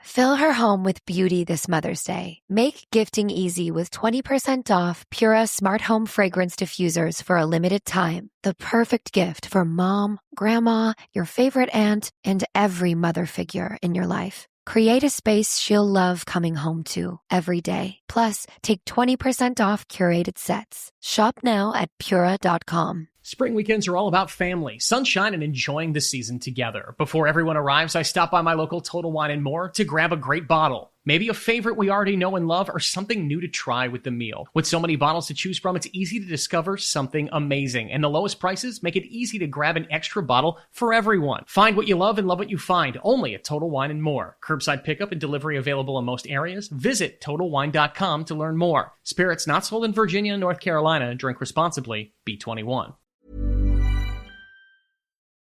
Fill her home with beauty this Mother's Day. Make gifting easy with 20% off Pura Smart Home Fragrance Diffusers for a limited time. The perfect gift for mom, grandma, your favorite aunt, and every mother figure in your life. Create a space she'll love coming home to every day. Plus, take 20% off curated sets. Shop now at Pura.com. Spring weekends are all about family, sunshine, and enjoying the season together. Before everyone arrives, I stop by my local Total Wine & More to grab a great bottle. Maybe a favorite we already know and love, or something new to try with the meal. With so many bottles to choose from, it's easy to discover something amazing. And the lowest prices make it easy to grab an extra bottle for everyone. Find what you love and love what you find, only at Total Wine & More. Curbside pickup and delivery available in most areas. Visit TotalWine.com to learn more. Spirits not sold in Virginia and North Carolina. Drink responsibly. B21.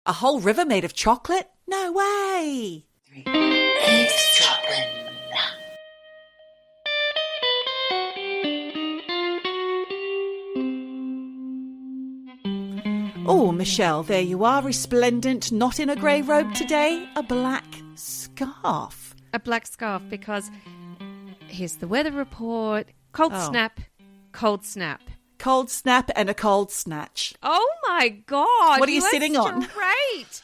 A whole river made of chocolate? No way! Eavesdroppin. Oh, Michelle, there you are, resplendent, not in a grey robe today, a black scarf. A black scarf because here's the weather report. Cold snap, cold snap. Cold snap and a cold snatch. Oh my God. What are you sitting on? Straight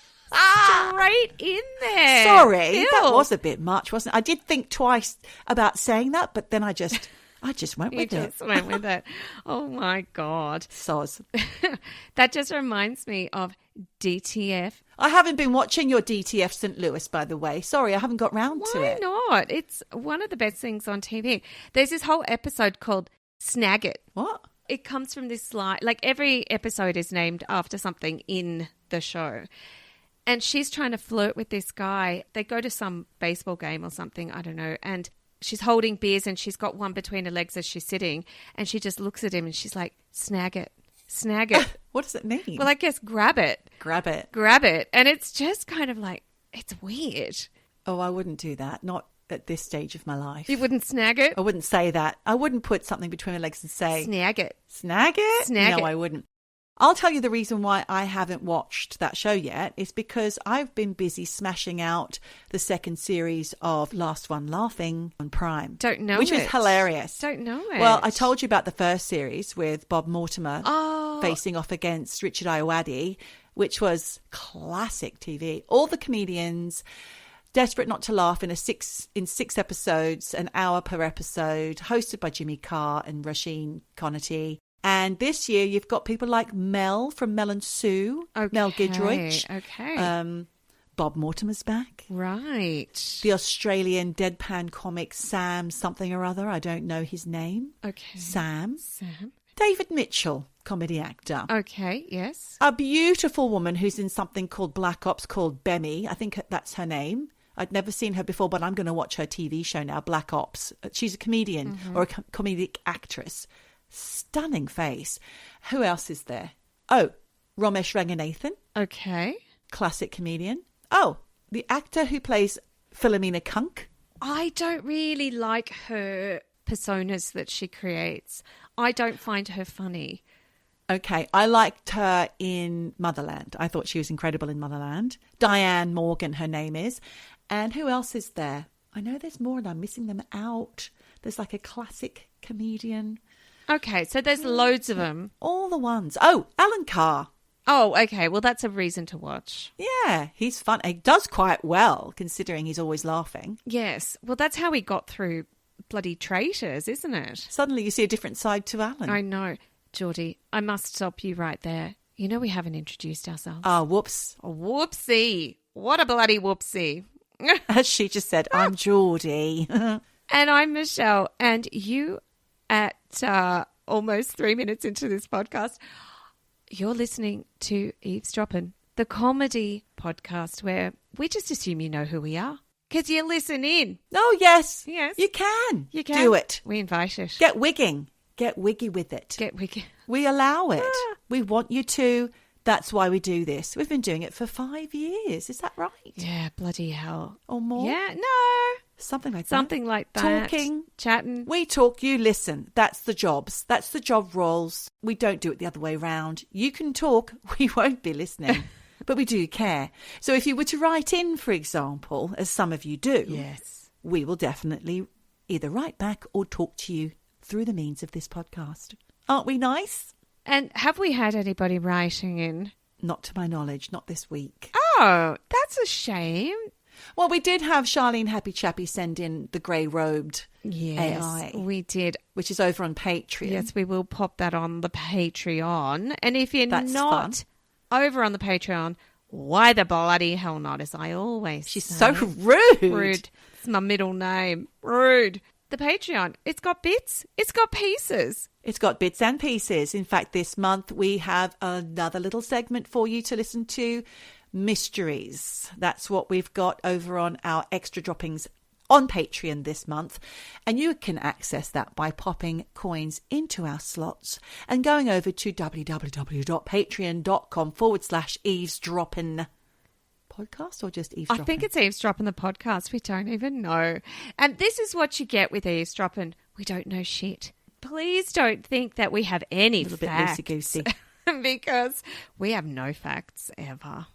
in there. Sorry, Phil. that was a bit much, wasn't it? I did think twice about saying that, but then I just went with it. You just went with it. Oh my God. Soz. That just reminds me of DTF. I haven't been watching your DTF St. Louis, by the way. Sorry, I haven't got round to it. Why not? It's one of the best things on TV. There's this whole episode called Snag It. What? It comes from this slide. Like every episode is named after something in the show. And she's trying to flirt with this guy. They go to some baseball game or something, I don't know. And she's holding beers and she's got one between her legs as she's sitting. And she just looks at him and she's like, snag it, snag it. What does it mean? Well, I guess grab it. Grab it. Grab it. And it's just kind of like, it's weird. Oh, I wouldn't do that. Not at this stage of my life. You wouldn't snag it? I wouldn't say that. I wouldn't put something between my legs and say... Snag it. Snag it? Snag it. No, I wouldn't. I'll tell you the reason why I haven't watched that show yet is because I've been busy smashing out the second series of Last One Laughing on Prime. Don't know which it. was hilarious. Don't know it. Well, I told you about the first series with Bob Mortimer facing off against Richard Ayoade, which was classic TV. All the comedians... desperate not to laugh in six episodes, an hour per episode, hosted by Jimmy Carr and Rasheen Connerty. And this year you've got people like Mel from Mel and Sue, Mel Gidroich. Okay. Bob Mortimer's back. Right. The Australian deadpan comic Sam something or other. I don't know his name. Okay. Sam. Sam. David Mitchell, comedy actor. Okay, yes. A beautiful woman who's in something called Black Ops called Bemi. I think that's her name. I'd never seen her before, but I'm going to watch her TV show now, Black Ops. She's a comedian or a comedic actress. Stunning face. Who else is there? Oh, Ramesh Ranganathan. Okay. Classic comedian. Oh, the actor who plays Philomena Kunk. I don't really like her personas that she creates. I don't find her funny. Okay, I liked her in Motherland. I thought she was incredible in Motherland. Diane Morgan, her name is. And who else is there? I know there's more and I'm missing them out. There's like a classic comedian. Okay, so there's loads of them. All the ones. Oh, Alan Carr. Oh, okay. Well, that's a reason to watch. Yeah, he's fun. He does quite well, considering he's always laughing. Yes. Well, that's how he got through bloody Traitors, isn't it? Suddenly you see a different side to Alan. I know. Geordie, I must stop you right there. You know we haven't introduced ourselves. Ah, whoops. Oh, whoopsie. What a bloody whoopsie. As she just said, I'm Geordie. And I'm Michelle. And you at almost 3 minutes into this podcast, you're listening to Eavesdroppin, the comedy podcast where we just assume you know who we are. Because you listen in. Oh, yes. Yes. You can. You can. Do it. We invite it. Get wigging. Get wiggy with it. Get wiggy. We allow it. We want you to. That's why we do this. We've been doing it for 5 years. Is that right? Yeah, bloody hell. Or more? Yeah, no. Something like that. Something like that. Talking. Chatting. We talk, you listen. That's the jobs. That's the job roles. We don't do it the other way round. You can talk. We won't be listening. But we do care. So if you were to write in, for example, as some of you do. Yes. we will definitely either write back or talk to you through the means of this podcast. Aren't we nice? And have we had anybody writing in? Not to my knowledge, not this week. Oh, that's a shame. Well, we did have Charlene Happy Chappy send in the grey-robed AI. We did. Which is over on Patreon. Yes, we will pop that on the Patreon. And if you're That's not over on the Patreon, why the bloody hell not, as I always She's say. so rude. Rude. It's my middle name. Rude. The Patreon, it's got bits, it's got pieces. It's got bits and pieces. In fact, this month we have another little segment for you to listen to, Mysteries. That's what we've got over on our extra droppings on Patreon this month. And you can access that by popping coins into our slots and going over to www.patreon.com/eavesdroppin. Podcast or just eavesdropping? I think it's Eavesdroppin' the podcast. We don't even know. And this is what you get with Eavesdroppin'. We don't know shit. Please don't think that we have any a little facts. bit loosey-goosey. Because we have no facts ever.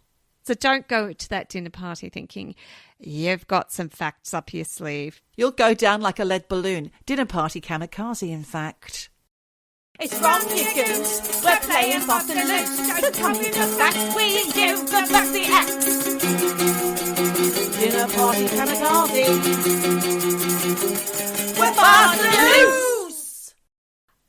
So don't go to that dinner party thinking you've got some facts up your sleeve. You'll go down like a lead balloon. Dinner party kamikaze, in fact. It's wrong, you goose. We're playing fast and loose. So tell me the facts we do, but that's the X. Dinner party kamikaze. We're fast and loose.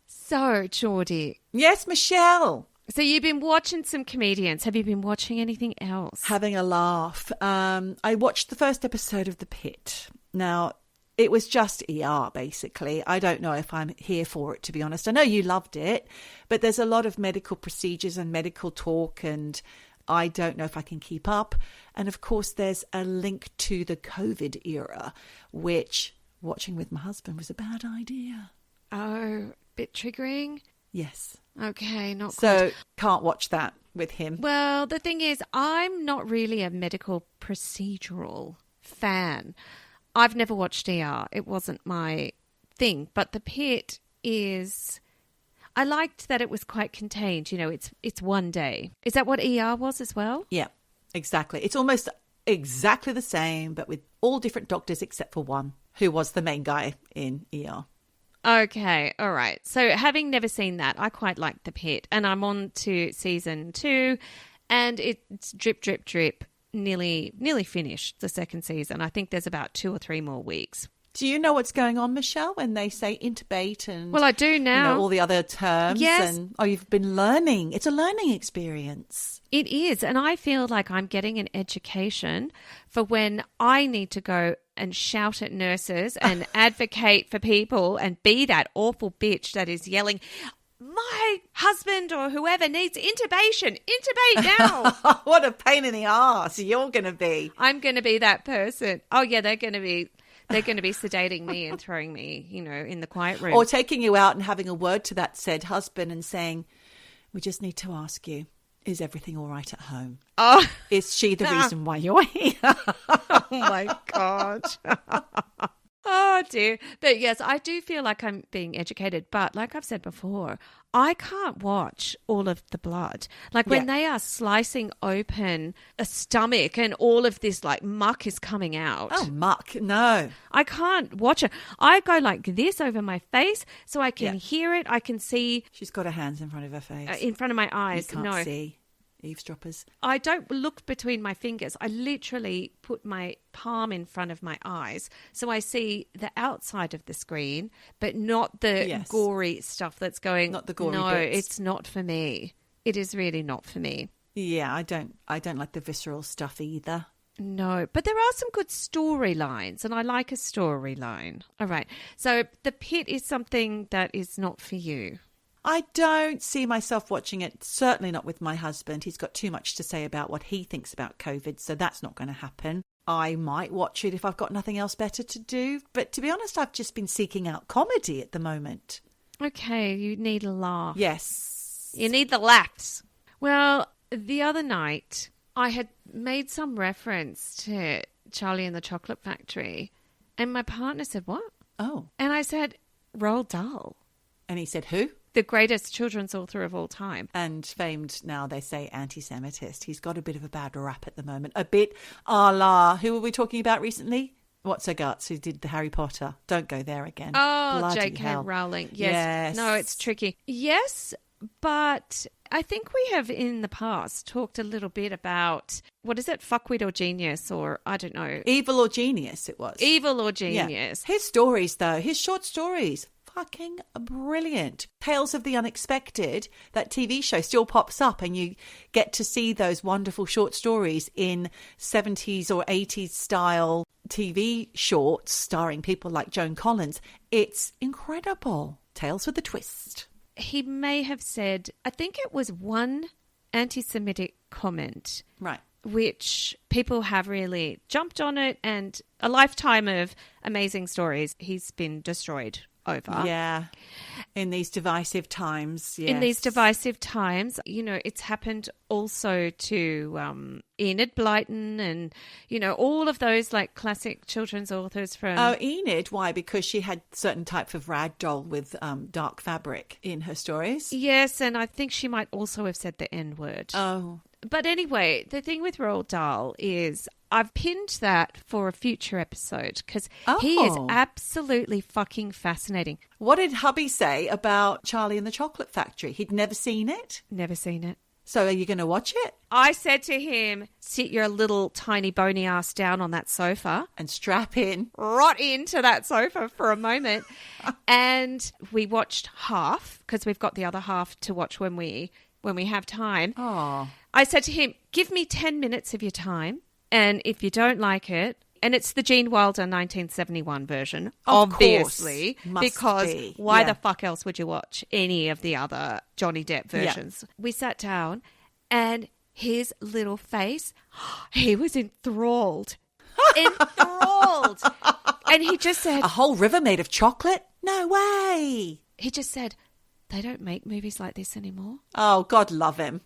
So, Geordie. Yes, Michelle. So you've been watching some comedians. Have you been watching anything else? Having a laugh. I watched the first episode of The Pit. Now, it was just ER, basically. I don't know if I'm here for it, to be honest. I know you loved it, but there's a lot of medical procedures and medical talk, and I don't know if I can keep up. And, of course, there's a link to the COVID era, which watching with my husband was a bad idea. Oh, bit triggering? Yes. Okay, not so good. Can't watch that with him. Well, the thing is, I'm not really a medical procedural fan. I've never watched ER. It wasn't my thing. But The Pit is... I liked that it was quite contained. You know, it's one day. Is that what ER was as well? Yeah, exactly. It's almost exactly the same, but with all different doctors except for one, who was the main guy in ER. Okay, all right. So having never seen that, I quite liked The Pit. And I'm on to season 2, and it's drip, drip, drip. Nearly finished the second season. I think there's about 2 or 3 more weeks. Do you know what's going on, Michelle, when they say intubate and... Well, I do now. You know, all the other terms. Yes. And, you've been learning. It's a learning experience. It is. And I feel like I'm getting an education for when I need to go and shout at nurses and advocate for people and be that awful bitch that is yelling, my husband or whoever needs intubation. Intubate now. What a pain in the arse you're going to be. I'm going to be that person. Oh, yeah, they're going to be sedating me and throwing me, in the quiet room. Or taking you out and having a word to that said husband and saying, we just need to ask you, is everything all right at home? Oh. Is she the reason why you're here? Oh, my God. Oh, dear. But yes, I do feel like I'm being educated. But like I've said before, I can't watch all of the blood. Like when they are slicing open a stomach and all of this like muck is coming out. Oh, muck. No. I can't watch it. I go like this over my face so I can hear it. I can see. She's got her hands in front of her face. In front of my eyes. You can't see. Eavesdroppers. I don't look between my fingers. I literally put my palm in front of my eyes so I see the outside of the screen, but not the gory stuff that's going. Not the gory No, bits. it's not for me. It is really not for me. Yeah, I don't like the visceral stuff either. No, but there are some good storylines, and I like a storyline. All right. So The Pit is something that is not for you. I don't see myself watching it, certainly not with my husband. He's got too much to say about what he thinks about COVID, so that's not going to happen. I might watch it if I've got nothing else better to do, but to be honest, I've just been seeking out comedy at the moment. Okay, you need a laugh. Yes. You need the laughs. Well, the other night, I had made some reference to Charlie and the Chocolate Factory, and my partner said, what? Oh. And I said, Roald Dahl. And he said, who? The greatest children's author of all time. And famed now, they say, anti-Semitist. He's got a bit of a bad rap at the moment. A bit a la, who were we talking about recently? what's her guts, who did the Harry Potter. Don't go there again. Oh, Bloody J.K. hell. Rowling. Yes. No, it's tricky. Yes, but I think we have in the past talked a little bit about, what is it, fuckwit or genius, or I don't know. Evil or Genius it was. Evil or Genius. Yeah. His stories, though, his short stories, fucking brilliant. Tales of the Unexpected, that TV show still pops up and you get to see those wonderful short stories in 70s or 80s style TV shorts starring people like Joan Collins. It's incredible. Tales with a twist. He may have said, I think it was one anti-Semitic comment. Right. Which people have really jumped on it, and a lifetime of amazing stories he's been destroyed over. Yeah. In these divisive times. Yes. In these divisive times, you know, it's happened also to Enid Blyton and, you know, all of those like classic children's authors from... Oh, Enid, why? Because she had certain type of rag doll with dark fabric in her stories? Yes, and I think she might also have said the N-word. Oh. But anyway, the thing with Roald Dahl is I've pinned that for a future episode because he is absolutely fucking fascinating. What did hubby say about Charlie and the Chocolate Factory? He'd never seen it? Never seen it. So are you going to watch it? I said to him, sit your little tiny bony ass down on that sofa. And strap in. Rot into that sofa for a moment. And we watched half because we've got the other half to watch when we have time. Oh. I said to him, give me 10 minutes of your time. And if you don't like it, and it's the Gene Wilder 1971 version, of obviously, course, must because be. why the fuck else would you watch any of the other Johnny Depp versions? Yeah. We sat down and his little face, he was enthralled. Enthralled. And he just said... A whole river made of chocolate? No way. He just said, they don't make movies like this anymore. Oh, God love him.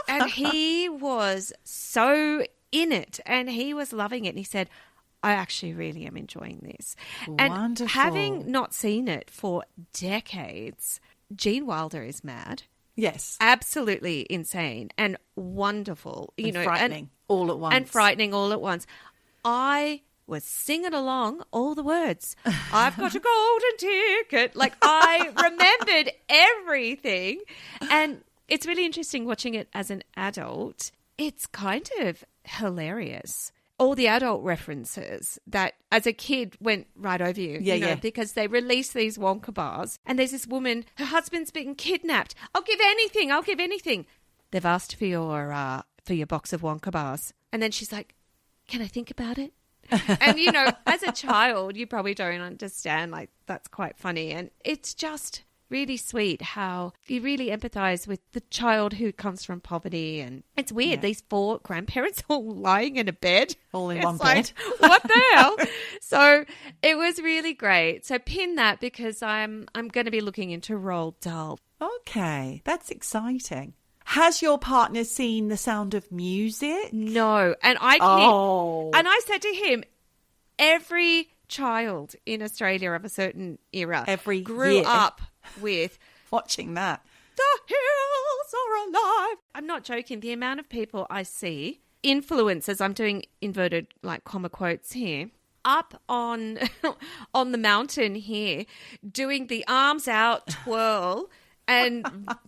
And he was so in it and he was loving it. And he said, I actually really am enjoying this. Wonderful. And having not seen it for decades, Gene Wilder is mad. Yes. Absolutely insane and wonderful. And frightening all at once. And frightening all at once. I was singing along all the words. I've got a golden ticket. Like I remembered everything. And it's really interesting watching it as an adult. It's kind of hilarious. All the adult references that as a kid went right over you, because they release these Wonka bars and there's this woman, her husband's been kidnapped. I'll give anything. They've asked for your box of Wonka bars. And then she's like, can I think about it? And, you know, as a child, you probably don't understand, like, that's quite funny. And it's just really sweet how you really empathize with the child who comes from poverty. And it's weird. Yeah. These 4 grandparents all lying in a bed. All in one bed. What the hell? So it was really great. So pin that because I'm going to be looking into Roald Dahl. Okay, that's exciting. Has your partner seen The Sound of Music? No. And I said to him, every child in Australia of a certain era grew up with watching that. The hills are alive. I'm not joking. The amount of people I see, influencers, I'm doing inverted like comma quotes here, up on the mountain here doing the arms out twirl and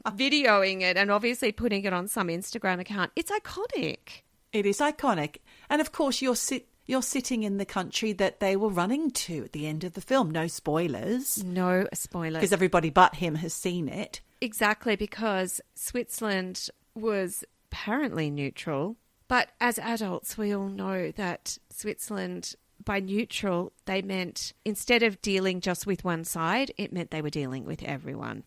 videoing it and obviously putting it on some Instagram account. It's iconic. It is iconic. And of course, you're sitting in the country that they were running to at the end of the film. No spoilers. No spoilers. Because everybody but him has seen it. Exactly, because Switzerland was apparently neutral. But as adults, we all know that Switzerland, by neutral, they meant instead of dealing just with one side, it meant they were dealing with everyone.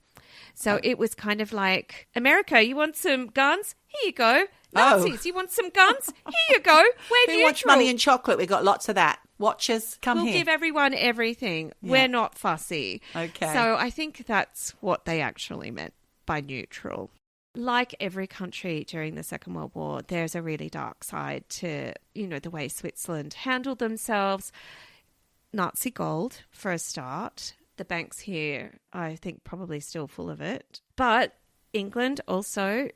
So it was kind of like, America, you want some guns? Here you go. Nazis, you want some guns? Here you go. We're neutral. Who wants money and chocolate? We've got lots of that. Watchers, come here. We'll give everyone everything. Yeah. We're not fussy. Okay. So I think that's what they actually meant by neutral. Like every country during the Second World War, there's a really dark side to, you know, the way Switzerland handled themselves. Nazi gold, for a start. The banks here, I think, probably still full of it. But England also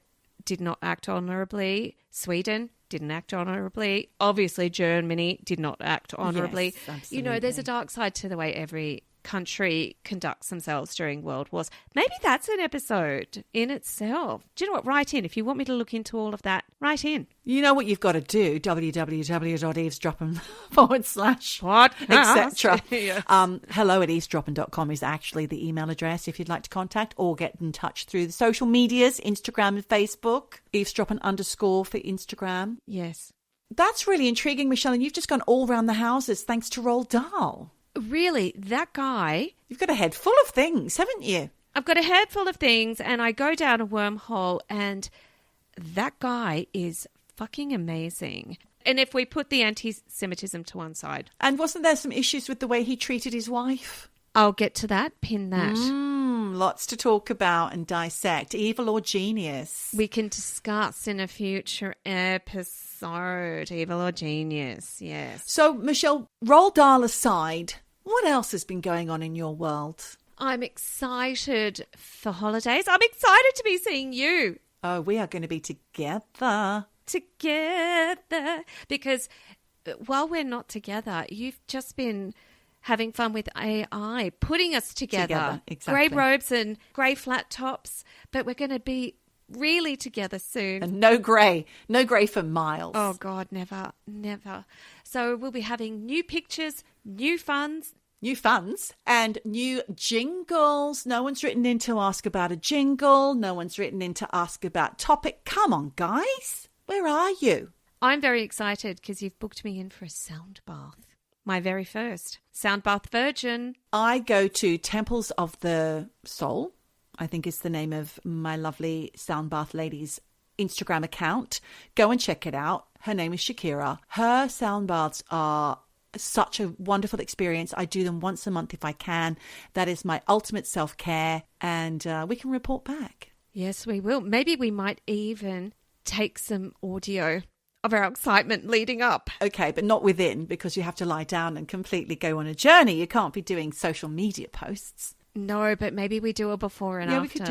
did not act honourably. Sweden didn't act honourably. Obviously, Germany did not act honourably. Yes, you know, there's a dark side to the way every country conducts themselves during world wars. Maybe that's an episode in itself. Do you know what? Write in. If you want me to look into all of that, write in. You know what you've got to do? www.eavesdroppin / What? etc. Yes. Hello@eavesdroppin.com is actually the email address if you'd like to contact or get in touch through the social medias, Instagram and Facebook, eavesdroppin _ for Instagram. Yes. That's really intriguing, Michelle, and you've just gone all around the houses thanks to Roald Dahl. Really, that guy... You've got a head full of things, haven't you? I've got a head full of things and I go down a wormhole and that guy is fucking amazing. And if we put the anti-Semitism to one side... And wasn't there some issues with the way he treated his wife? I'll get to that. Pin that. Lots to talk about and dissect. Evil or genius? We can discuss in a future episode. Evil or genius, yes. So, Michelle, Roald Dahl aside, what else has been going on in your world? I'm excited for holidays. I'm excited to be seeing you. Oh, we are going to be together. Together. Because while we're not together, you've just been having fun with AI, putting us together. Exactly. Grey robes and grey flat tops, but we're going to be really together soon. And no grey for miles. Oh, God, never, never. So we'll be having new pictures, new funds. New funds and new jingles. No one's written in to ask about a jingle. No one's written in to ask about topic. Come on, guys. Where are you? I'm very excited because you've booked me in for a sound bath. My very first. Sound bath virgin. I go to Temples of the Soul, I think is the name of my lovely sound bath lady's Instagram account. Go and check it out. Her name is Shakira. Her sound baths are such a wonderful experience. I do them once a month if I can. That is my ultimate self-care, and we can report back. Yes, we will. Maybe we might even take some audio of our excitement leading up. Okay, but not within, because you have to lie down and completely go on a journey. You can't be doing social media posts. No, but maybe we do a before and after. Yeah, we could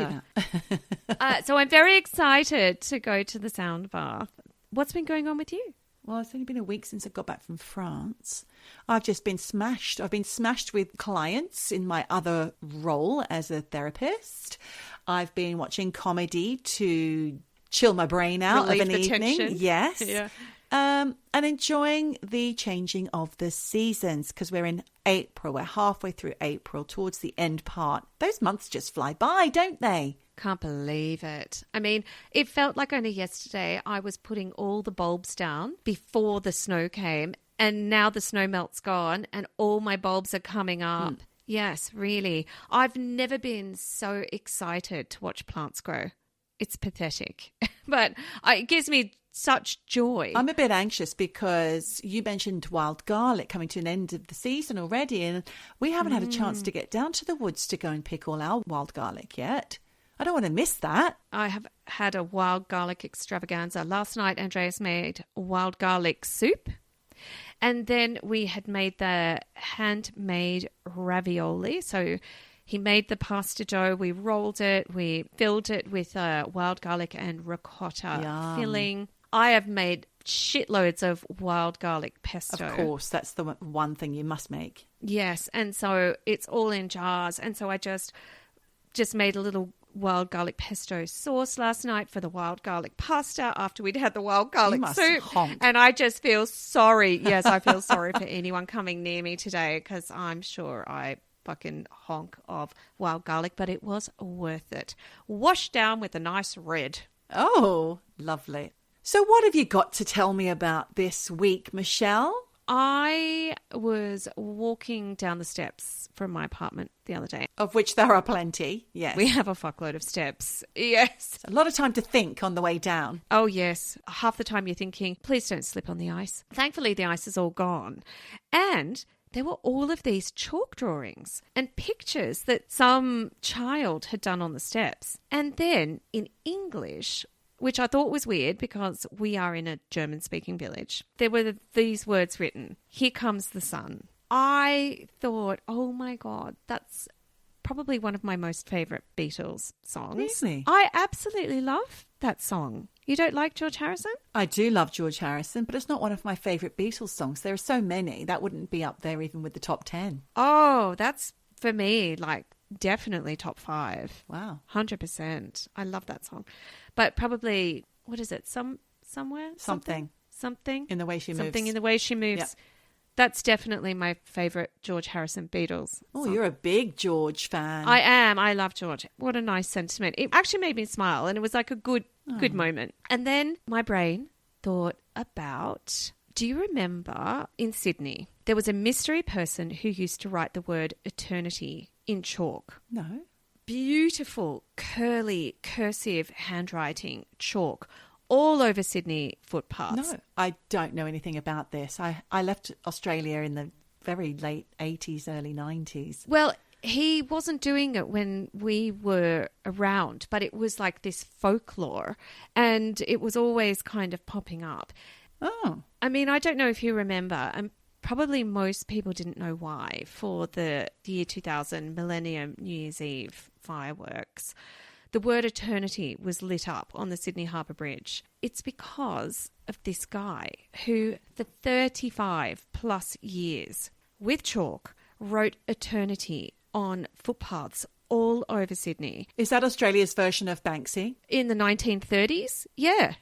do that. So I'm very excited to go to the sound bath. What's been going on with you? Well, it's only been a week since I got back from France. I've just been smashed. I've been smashed with clients in my other role as a therapist. I've been watching comedy to chill my brain out Relieve of an the evening. tension. Yes. Yeah. And enjoying the changing of the seasons because we're in April. We're halfway through April, towards the end part. Those months just fly by, don't they? Can't believe it. I mean, it felt like only yesterday I was putting all the bulbs down before the snow came, and now the snow melt's gone and all my bulbs are coming up. Yes, really. I've never been so excited to watch plants grow. It's pathetic, but it gives me such joy. I'm a bit anxious because you mentioned wild garlic coming to an end of the season already, and we haven't had a chance to get down to the woods to go and pick all our wild garlic yet. I don't want to miss that. I have had a wild garlic extravaganza. Last night, Andreas made wild garlic soup. And then we had made the handmade ravioli. So he made the pasta dough. We rolled it. We filled it with wild garlic and ricotta filling. I have made shitloads of wild garlic pesto. Of course, that's the one thing you must make. Yes. And so it's all in jars. And so I just made a little wild garlic pesto sauce last night for the wild garlic pasta after we'd had the wild garlic soup. Honk. And I just feel sorry. Yes, I feel sorry for anyone coming near me today because I'm sure I fucking honk of wild garlic, but it was worth it. Washed down with a nice red. Oh, lovely. So what have you got to tell me about this week, Michelle? I was walking down the steps from my apartment the other day. Of which there are plenty, yes. We have a fuckload of steps. Yes. A lot of time to think on the way down. Oh, yes. Half the time you're thinking, please don't slip on the ice. Thankfully, the ice is all gone. And there were all of these chalk drawings and pictures that some child had done on the steps. And then in English, which I thought was weird because we are in a German-speaking village, there were these words written, "Here comes the sun." I thought, oh my God, that's probably one of my most favourite Beatles songs. Really? I absolutely love that song. You don't like George Harrison? I do love George Harrison, but it's not one of my favourite Beatles songs. There are so many. That wouldn't be up there even with the top 10. Oh, that's, for me, like, definitely top 5. Wow. 100%. I love that song. But probably, what is it? Somewhere? Something. Something? In the Way She Moves. Something in the Way She Moves. Yep. That's definitely my favourite George Harrison Beatles Oh, song. you're a big George fan. I am. I love George. What a nice sentiment. It actually made me smile, and it was like a good moment. And then my brain thought about, do you remember in Sydney, there was a mystery person who used to write the word eternity in chalk? No. Beautiful, curly, cursive handwriting chalk all over Sydney footpaths. No, I don't know anything about this. I left Australia in the very late 80s, early 90s. Well, he wasn't doing it when we were around, but it was like this folklore, and it was always kind of popping up. Oh. I mean, I don't know if you remember, and probably most people didn't know why, for the year 2000 millennium New Year's Eve fireworks, the word eternity was lit up on the Sydney Harbour Bridge. It's because of this guy who, for 35 plus years, with chalk, wrote eternity on footpaths all over Sydney. Is that Australia's version of Banksy? In the 1930s? Yeah.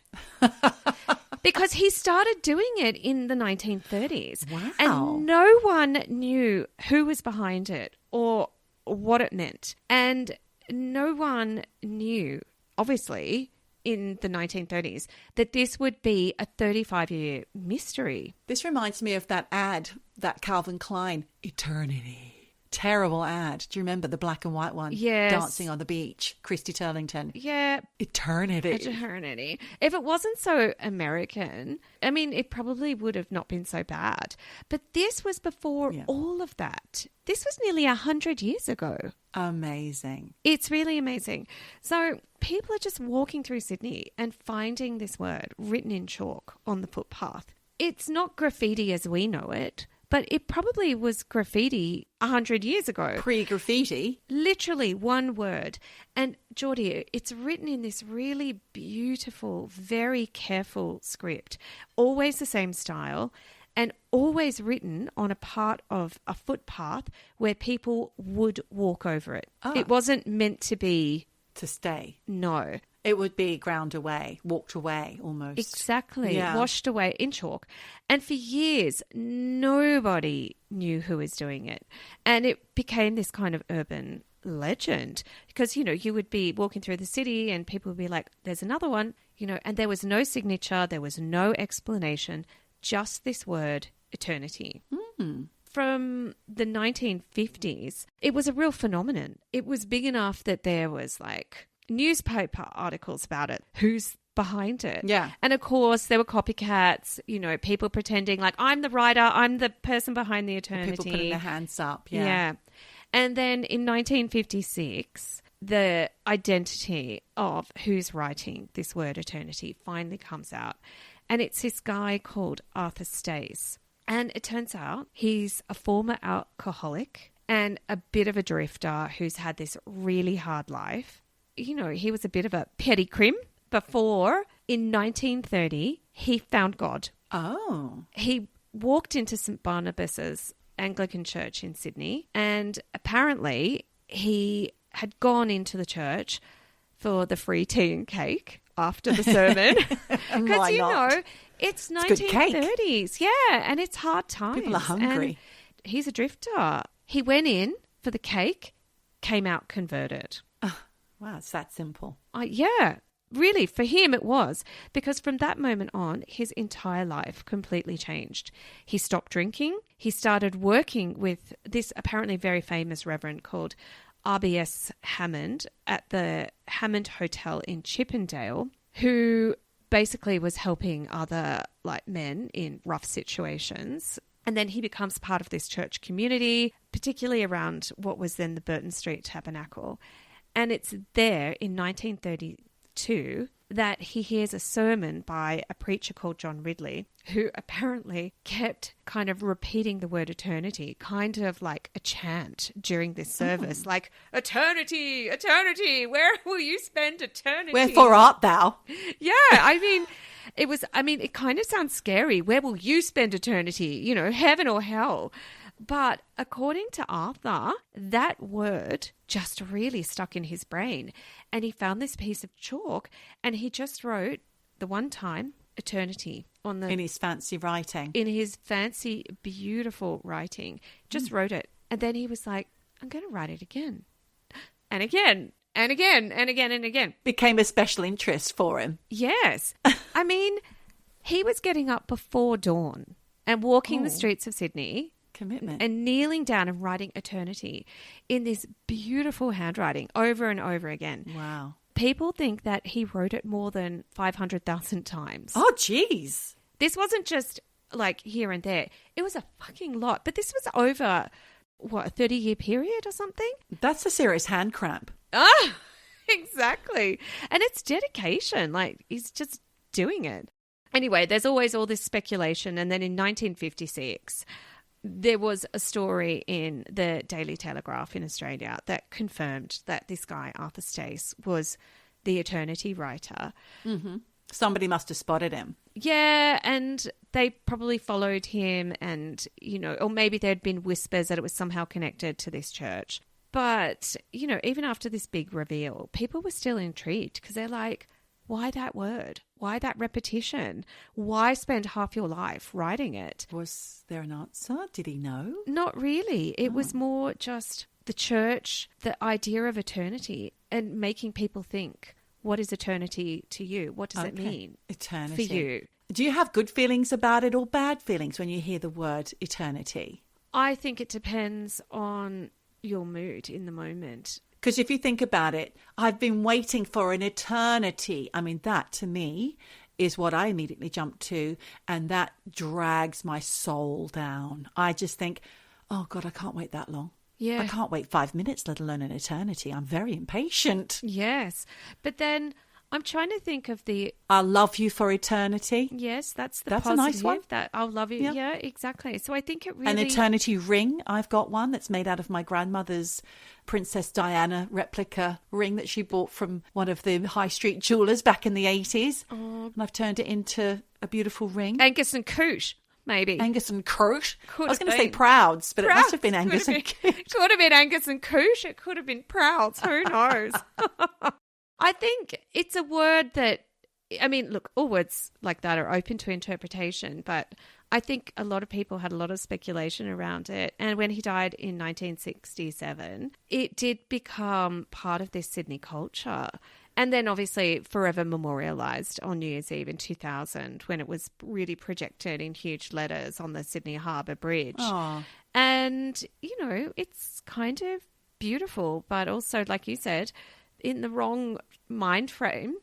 Because he started doing it in the 1930s. Wow. And no one knew who was behind it or what it meant. And no one knew, obviously, in the 1930s, that this would be a 35-year mystery. This reminds me of that ad, that Calvin Klein, Eternity. Terrible ad. Do you remember the black and white one? Yes. Dancing on the beach. Christy Turlington. Yeah. Eternity. Eternity. If it wasn't so American, I mean, it probably would have not been so bad. But this was before all of that. This was nearly 100 years ago. Amazing. It's really amazing. So people are just walking through Sydney and finding this word written in chalk on the footpath. It's not graffiti as we know it, but it probably was graffiti 100 years ago. Pre-graffiti. Literally one word. And Geordie, it's written in this really beautiful, very careful script, always the same style, and always written on a part of a footpath where people would walk over it. Ah. It wasn't meant to be... To stay. No. It would be ground away, walked away almost. Exactly. Yeah. Washed away in chalk. And for years, nobody knew who was doing it. And it became this kind of urban legend because, you know, you would be walking through the city and people would be like, there's another one, you know, and there was no signature, there was no explanation, just this word, eternity. From the 1950s, it was a real phenomenon. It was big enough that there was like newspaper articles about it. Who's behind it? Yeah. And of course, there were copycats, you know, people pretending like, I'm the writer, I'm the person behind the eternity. People putting their hands up. Yeah. Yeah. And then in 1956, the identity of who's writing this word eternity finally comes out. And it's this guy called Arthur Stace. And it turns out he's a former alcoholic and a bit of a drifter who's had this really hard life. You know, he was a bit of a petty crim before, in 1930, he found God. Oh. He walked into St. Barnabas's Anglican church in Sydney, and apparently he had gone into the church for the free tea and cake after the sermon. Because, you know, it's 1930s. Yeah, and it's hard times. People are hungry. And he's a drifter. He went in for the cake, came out converted. Wow, it's that simple. Yeah, really, for him it was. Because from that moment on, his entire life completely changed. He stopped drinking. He started working with this apparently very famous reverend called RBS Hammond at the Hammond Hotel in Chippendale, who basically was helping other like men in rough situations. And then he becomes part of this church community, particularly around what was then the Burton Street Tabernacle. And it's there in 1932 that he hears a sermon by a preacher called John Ridley, who apparently kept kind of repeating the word eternity, kind of like a chant during this service, like, eternity, eternity, where will you spend eternity? Wherefore art thou? Yeah, it kind of sounds scary. Where will you spend eternity? Heaven or hell? But according to Arthur, that word just really stuck in his brain. And he found this piece of chalk and he just wrote the one time eternity on the... In his fancy writing. In his fancy, beautiful writing. Just wrote it. And then he was like, I'm going to write it again. And again. And again. And again. And again. Became a special interest for him. Yes. I mean, he was getting up before dawn and walking the streets of Sydney... Commitment. And kneeling down and writing eternity in this beautiful handwriting over and over again. Wow. People think that he wrote it more than 500,000 times. Oh, geez. This wasn't just like here and there. It was a fucking lot. But this was over, a 30-year period or something? That's a serious hand cramp. Ah, exactly. And it's dedication. Like, he's just doing it. Anyway, there's always all this speculation. And then in 1956... there was a story in the Daily Telegraph in Australia that confirmed that this guy, Arthur Stace, was the eternity writer. Mm-hmm. Somebody must have spotted him. Yeah, and they probably followed him and, or maybe there'd been whispers that it was somehow connected to this church. But, even after this big reveal, people were still intrigued because they're like, why that word? Why that repetition? Why spend half your life writing it? Was there an answer? Did he know? Not really. It was more just the church, the idea of eternity and making people think, what is eternity to you? What does it mean eternity for you? Do you have good feelings about it or bad feelings when you hear the word eternity? I think it depends on your mood in the moment. Because if you think about it, I've been waiting for an eternity. I mean, that to me is what I immediately jump to. And that drags my soul down. I just think, oh, God, I can't wait that long. Yeah. I can't wait 5 minutes, let alone an eternity. I'm very impatient. Yes. But then I'm trying to think of the... I'll love you for eternity. Yes, that's the That's positive. a nice one. That I'll love you. Yeah. Yeah, exactly. So I think it really... An eternity ring. I've got one that's made out of my grandmother's Princess Diana replica ring that she bought from one of the high street jewellers back in the 80s. Oh. And I've turned it into a beautiful ring. Angus and Coote, maybe. Angus and Coote. I was going to say been. Prouds, but it must Prouds. have been Angus and Coote. Could have been Angus and Coote. It could have been Prouds. Who knows? I think it's a word that, I mean, look, all words like that are open to interpretation, but I think a lot of people had a lot of speculation around it. And when he died in 1967, it did become part of this Sydney culture. And then obviously forever memorialised on New Year's Eve in 2000 when it was really projected in huge letters on the Sydney Harbour Bridge. Oh. And, it's kind of beautiful, but also, like you said, in the wrong mind frame,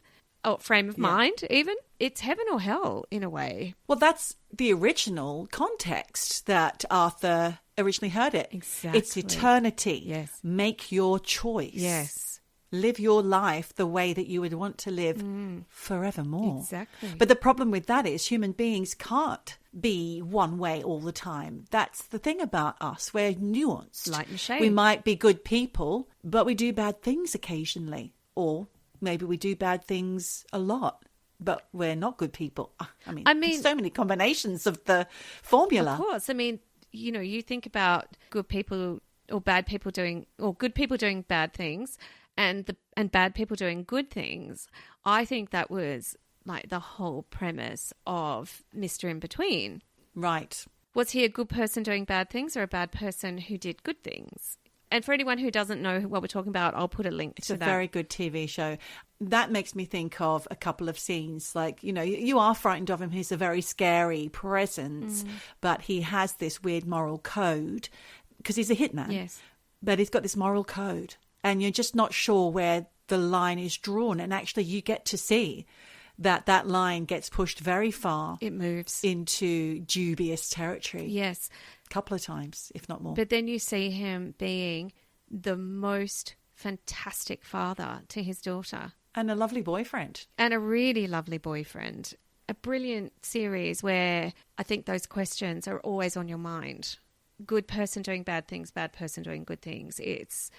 or frame of mind even, it's heaven or hell in a way. Well, that's the original context that Arthur originally heard it. Exactly. It's eternity. Yes. Make your choice. Yes. Live your life the way that you would want to live forevermore. Exactly. But the problem with that is human beings can't be one way all the time. That's the thing about us. We're nuanced. Light and shade. We might be good people, but we do bad things occasionally. Or maybe we do bad things a lot, but we're not good people. I mean there's so many combinations of the formula. Of course. I mean, you think about good people or bad people doing, or good people doing bad things and bad people doing good things. I think that was like the whole premise of Mr. In Between. Right. Was he a good person doing bad things or a bad person who did good things? And for anyone who doesn't know what we're talking about, I'll put a link to that. It's a very good TV show. That makes me think of a couple of scenes. Like, you are frightened of him. He's a very scary presence, but he has this weird moral code because he's a hitman. Yes. But he's got this moral code and you're just not sure where the line is drawn. And actually you get to see that line gets pushed very far. It moves into dubious territory. Yes. A couple of times, if not more. But then you see him being the most fantastic father to his daughter. And a lovely boyfriend. And a really lovely boyfriend. A brilliant series where I think those questions are always on your mind. Good person doing bad things, bad person doing good things. Is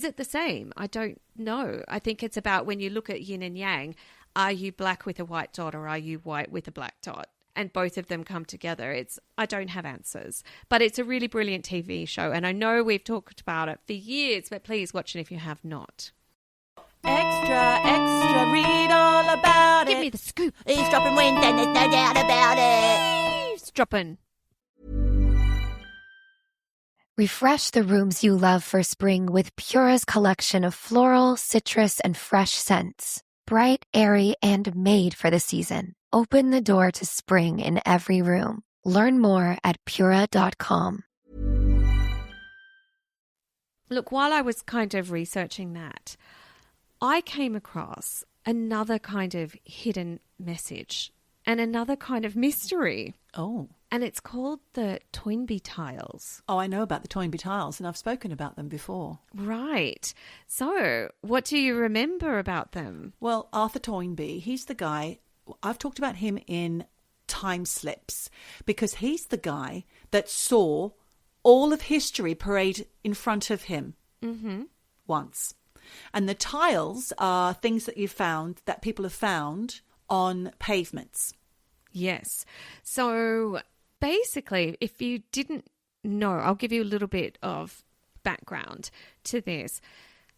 it the same? I don't know. I think it's about when you look at yin and yang, are you black with a white dot or are you white with a black dot? And both of them come together. I don't have answers, but it's a really brilliant TV show. And I know we've talked about it for years, but please watch it if you have not. Extra, extra, read all about it. Give me the scoop. Eavesdroppin' wind, and there's no doubt about it. Eavesdroppin'. Refresh the rooms you love for spring with Pura's collection of floral, citrus, and fresh scents. Bright, airy, and made for the season. Open the door to spring in every room. Learn more at pura.com. Look, while I was kind of researching that, I came across another kind of hidden message and another kind of mystery. Oh. And it's called the Toynbee Tiles. Oh, I know about the Toynbee Tiles, and I've spoken about them before. Right. So, what do you remember about them? Well, Arthur Toynbee, he's the guy, I've talked about him in Time Slips, because he's the guy that saw all of history parade in front of him once. And the tiles are things that you found, that people have found on pavements. Yes. So basically, if you didn't know, I'll give you a little bit of background to this.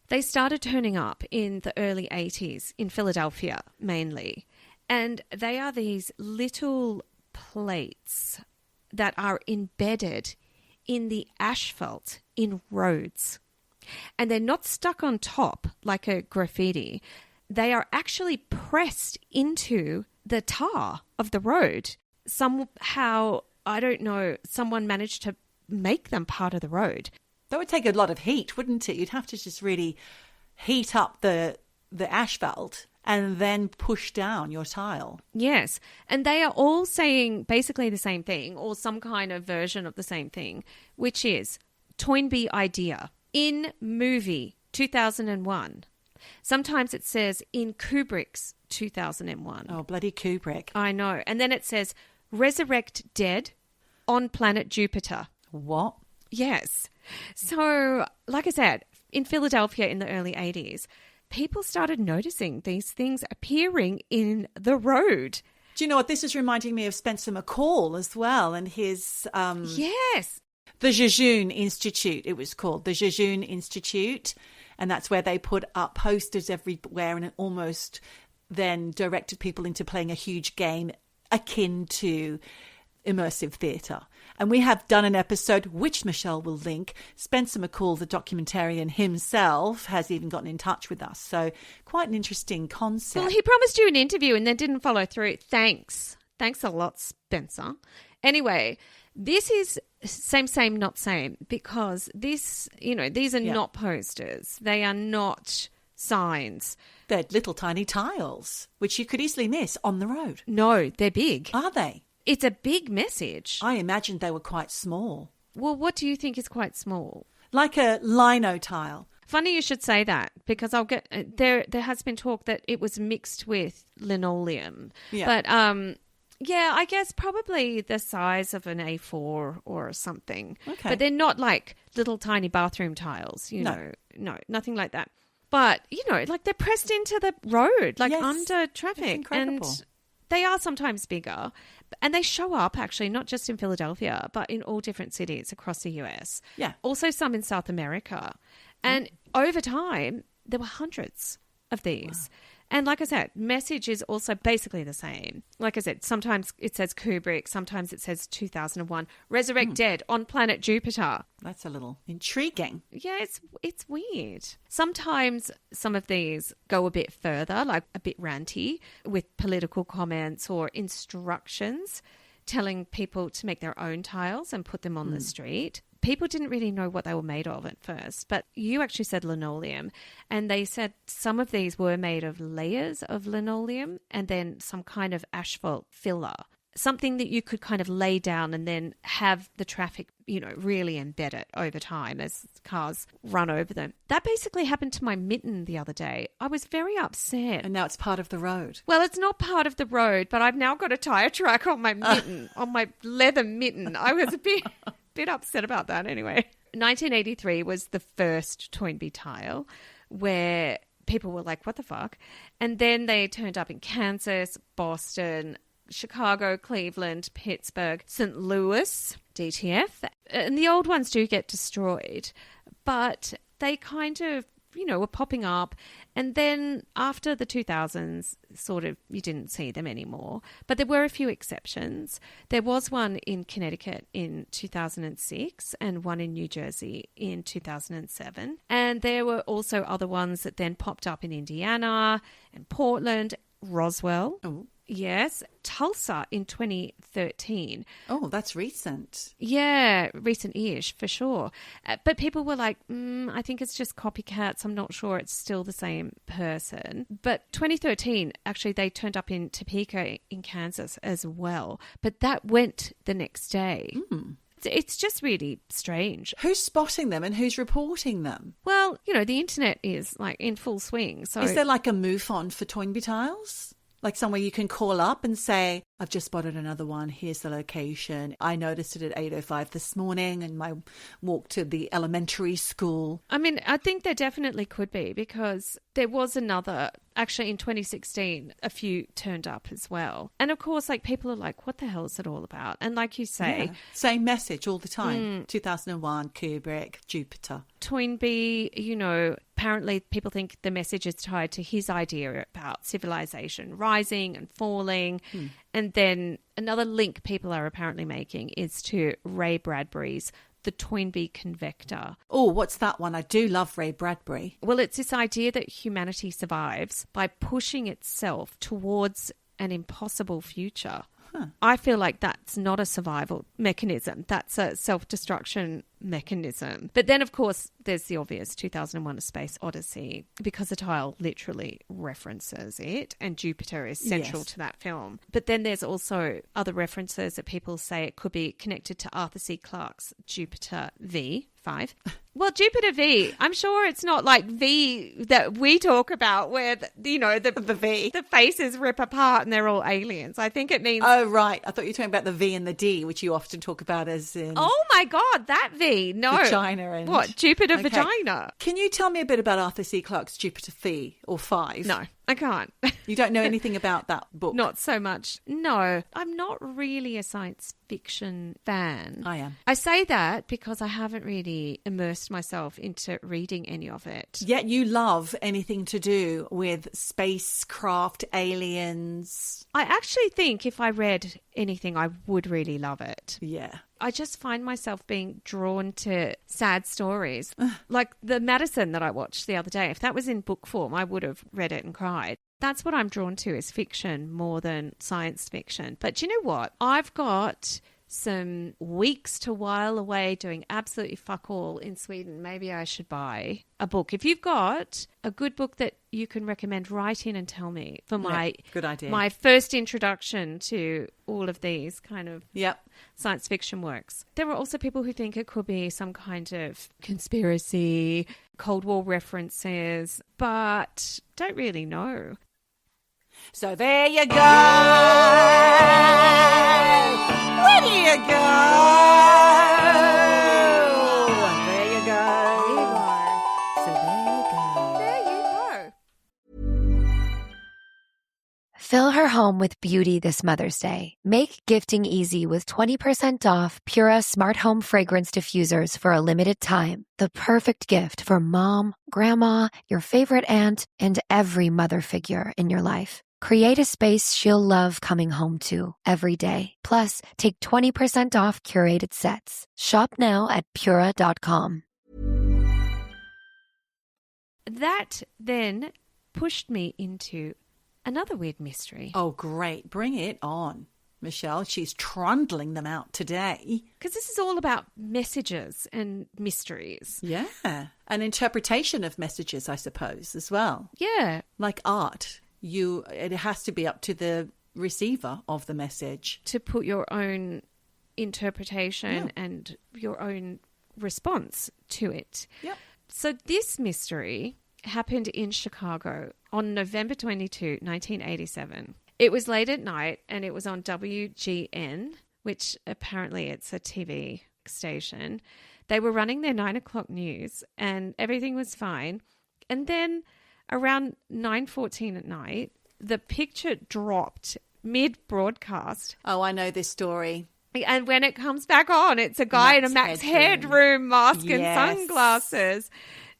They started turning up in the early 80s in Philadelphia mainly. And they are these little plates that are embedded in the asphalt in roads. And they're not stuck on top like a graffiti. They are actually pressed into the tar of the road. Somehow, I don't know, someone managed to make them part of the road. That would take a lot of heat, wouldn't it? You'd have to just really heat up the asphalt and then push down your tile. Yes. And they are all saying basically the same thing or some kind of version of the same thing, which is Toynbee idea. In movie 2001. Sometimes it says in Kubrick's 2001. Oh, bloody Kubrick. I know. And then it says resurrect dead on planet Jupiter. What? Yes. So, like I said, in Philadelphia in the early 80s, people started noticing these things appearing in the road. Do you know what? This is reminding me of Spencer McCall as well and his... Yes. The Jejune Institute, it was called. The Jejune Institute. And that's where they put up posters everywhere and it almost then directed people into playing a huge game akin to immersive theatre. And we have done an episode, which Michelle will link. Spencer McCall, the documentarian himself, has even gotten in touch with us. So quite an interesting concept. Well, he promised you an interview and then didn't follow through. Thanks. Thanks a lot, Spencer. Anyway, this is same, not same, because this, these are not posters. They are not signs. They're little tiny tiles, which you could easily miss on the road. No, they're big. Are they? It's a big message. I imagined they were quite small. Well, what do you think is quite small? Like a lino tile. Funny you should say that, because I'll get there has been talk that it was mixed with linoleum. Yeah. But yeah, I guess probably the size of an A4 or something. Okay. But they're not like little tiny bathroom tiles, know. No, nothing like that. But, like they're pressed into the road, like under traffic. It's incredible. And they are sometimes bigger. And they show up actually not just in Philadelphia, but in all different cities across the US. Yeah. Also some in South America. And over time, there were hundreds of these. Wow. And like I said, message is also basically the same. Like I said, sometimes it says Kubrick, sometimes it says 2001. Resurrect dead on planet Jupiter. That's a little intriguing. Yeah, it's weird. Sometimes some of these go a bit further, like a bit ranty, with political comments or instructions telling people to make their own tiles and put them on the street. People didn't really know what they were made of at first, but you actually said linoleum, and they said some of these were made of layers of linoleum and then some kind of asphalt filler. something that you could kind of lay down and then have the traffic, really embed it over time as cars run over them. That basically happened to my mitten the other day. I was very upset. And now it's part of the road. Well, it's not part of the road, but I've now got a tyre track on my mitten, on my leather mitten. I was a bit upset about that anyway. 1983 was the first Toynbee tile where people were like, what the fuck? And then they turned up in Kansas, Boston, Chicago, Cleveland, Pittsburgh, St. Louis, DTF. And the old ones do get destroyed, but they kind of, were popping up. And then after the 2000s, sort of, you didn't see them anymore. But there were a few exceptions. There was one in Connecticut in 2006 and one in New Jersey in 2007. And there were also other ones that then popped up in Indiana and Portland, Roswell. Oh. Yes, Tulsa in 2013. Oh, that's recent. Yeah, recent-ish for sure. But people were like, I think it's just copycats. I'm not sure it's still the same person. But 2013, actually, they turned up in Topeka in Kansas as well. But that went the next day. It's just really strange. Who's spotting them and who's reporting them? Well, the internet is like in full swing. So is there like a MUFON for Toynbee tiles? Like somewhere you can call up and say, I've just spotted another one. Here's the location. I noticed it at 8:05 this morning in my walk to the elementary school. I mean, I think there definitely could be, because there was another, actually in 2016, a few turned up as well. And of course, like, people are like, what the hell is it all about? And like you say, same message all the time. 2001, Kubrick, Jupiter. Toynbee, apparently people think the message is tied to his idea about civilization rising and falling. And then another link people are apparently making is to Ray Bradbury's The Toynbee Convector. Oh, what's that one? I do love Ray Bradbury. Well, it's this idea that humanity survives by pushing itself towards an impossible future. I feel like that's not a survival mechanism. That's a self-destruction mechanism. But then, of course, there's the obvious 2001: A Space Odyssey, because the tile literally references it, and Jupiter is central to that film. But then there's also other references that people say it could be connected to Arthur C. Clarke's Jupiter V5. Well, Jupiter V, I'm sure it's not like V that we talk about where, the V. The faces rip apart and they're all aliens. I think it means... Oh, right. I thought you were talking about the V and the D, which you often talk about as in... Oh, my God, that V. No. Vagina and... What, Jupiter vagina? Can you tell me a bit about Arthur C. Clarke's Jupiter V or 5? No, I can't. You don't know anything about that book? Not so much. No, I'm not really a science fiction fan. I am. I say that because I haven't really immersed myself into reading any of it. Yet you love anything to do with spacecraft, aliens. I actually think if I read anything, I would really love it. Yeah. I just find myself being drawn to sad stories. Like the Madison that I watched the other day. If that was in book form, I would have read it and cried. That's what I'm drawn to, is fiction more than science fiction. But do you know what? I've got some weeks to while away doing absolutely fuck all in Sweden. Maybe I should buy a book. If you've got a good book that you can recommend, write in and tell me for my good idea. My first introduction to all of these kind of science fiction works. There are also people who think it could be some kind of conspiracy, Cold War references, but don't really know. So there you go. Where do you go? There you go. There you are. So there you go. There you go. Fill her home with beauty this Mother's Day. Make gifting easy with 20% off Pura Smart Home Fragrance Diffusers for a limited time. The perfect gift for mom, grandma, your favorite aunt, and every mother figure in your life. Create a space she'll love coming home to every day. Plus, take 20% off curated sets. Shop now at Pura.com. That then pushed me into another weird mystery. Oh, great. Bring it on, Michelle. She's trundling them out today. Because this is all about messages and mysteries. Yeah. An interpretation of messages, I suppose, as well. Yeah. Like art. It has to be up to the receiver of the message. To put your own interpretation and your own response to it. Yep. So this mystery happened in Chicago on November 22, 1987. It was late at night and it was on WGN, which apparently it's a TV station. They were running their 9 o'clock news and everything was fine. And then around 9:14 at night, the picture dropped mid-broadcast. Oh, I know this story. And when it comes back on, it's a guy in a Max Headroom mask and sunglasses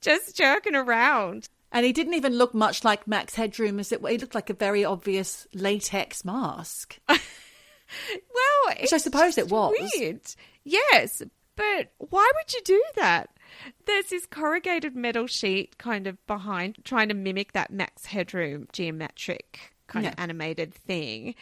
just jerking around. And he didn't even look much like Max Headroom. He looked like a very obvious latex mask. Well, which I suppose it was. Weird. Yes, but why would you do that? There's this corrugated metal sheet kind of behind, trying to mimic that Max Headroom geometric kind of animated thing.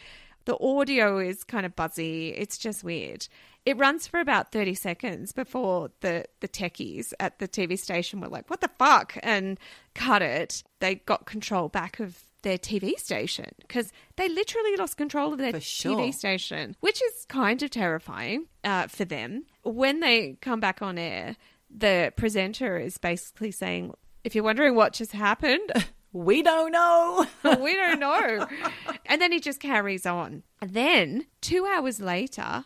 The audio is kind of buzzy. It's just weird. It runs for about 30 seconds before the techies at the TV station were like, what the fuck? And cut it. They got control back of their TV station because they literally lost control of their TV station, which is kind of terrifying for them. When they come back on air, the presenter is basically saying, if you're wondering what just happened... We don't know. We don't know. And then he just carries on. And then 2 hours later,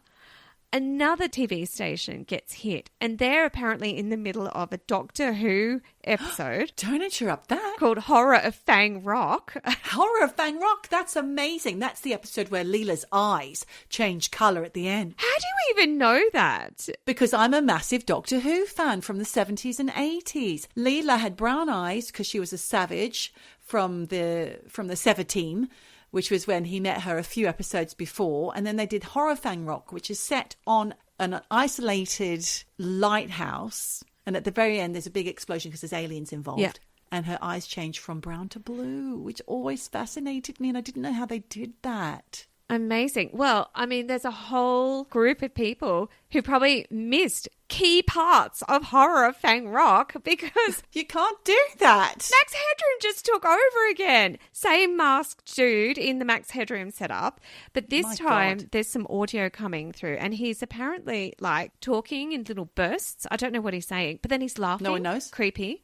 another TV station gets hit. And they're apparently in the middle of a Doctor Who episode. Don't interrupt that. Called Horror of Fang Rock. Horror of Fang Rock? That's amazing. That's the episode where Leela's eyes change colour at the end. How do you even know that? Because I'm a massive Doctor Who fan from the 70s and 80s. Leela had brown eyes because she was a savage from the Sever team, which was when he met her a few episodes before. And then they did Horror Fang Rock, which is set on an isolated lighthouse. And at the very end, there's a big explosion because there's aliens involved. Yeah. And her eyes change from brown to blue, which always fascinated me. And I didn't know how they did that. Amazing. Well, I mean, there's a whole group of people who probably missed key parts of Horror of Fang Rock because... You can't do that. Max Headroom just took over again. Same masked dude in the Max Headroom setup. But this time, there's some audio coming through and he's apparently like talking in little bursts. I don't know what he's saying, but then he's laughing. No one knows. Creepy.